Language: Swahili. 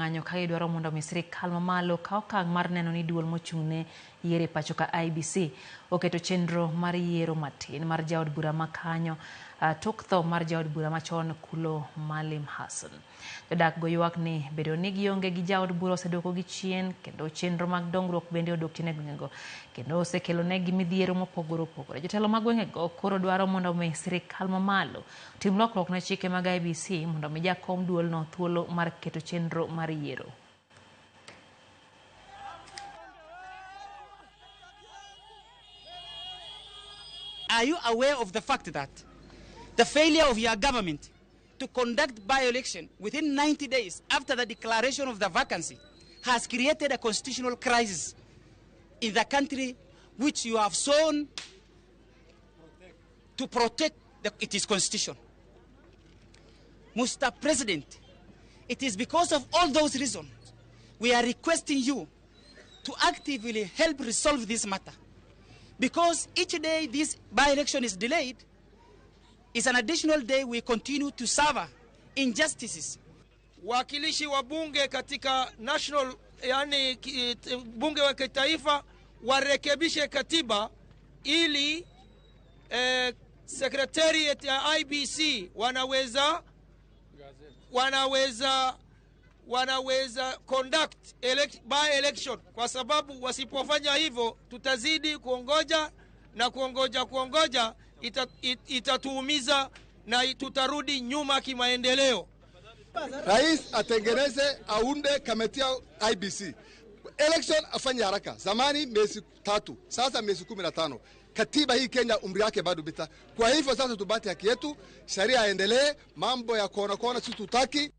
ng'anyo ka gidwaro mondo sirkal mamalo kaw okang' mar neno ni duol mochung'ne yiero pacho ka IBC oketo chenro mar yiero matin mar jaod bura makanyo tok tho mar jaod bura machon Kulo Malim Hassan. Jodak go ywak ni bedo ni gionge gi jaod bura osedoko gi chien, kendo chenro mag dongruok bende odok chien e gwengego, kendo osekelo negi midhiero mopogore opogore. Jotelo mag gwengego koro dwaro mondo sirkal mamalo tim lokruok ne chike mag IBC mondo jakom duol no thuolo mar keto chenro mar yiero. Are you aware of the fact that the failure of your government to conduct by-election within 90 days after the declaration of the vacancy has created a constitutional crisis in the country which you have sworn to protect its constitution? Mr. President, it is because of all those reasons we are requesting you to actively help resolve this matter. Because each day this by-election is delayed, is an additional day we continue to suffer injustices. Wakilishi wa bunge katika national, yani bunge wa kitaifa, warekebishe katiba ili secretariat ya IBC wanaweza conduct by election, kwa sababu wasipofanya hivyo tutazidi kuongoja na kuongoja itatuumiza na tutarudi nyuma kimaendeleo. Rais atengeneze aunde kamati ya IBC. Election afanye haraka. Zamani miezi 3, sasa miezi 15. Katiba hii Kenya umri yake bado bita. Kwa hivyo sasa tubate haki yetu, sheria iendelee, mambo ya kona sisi tutaki.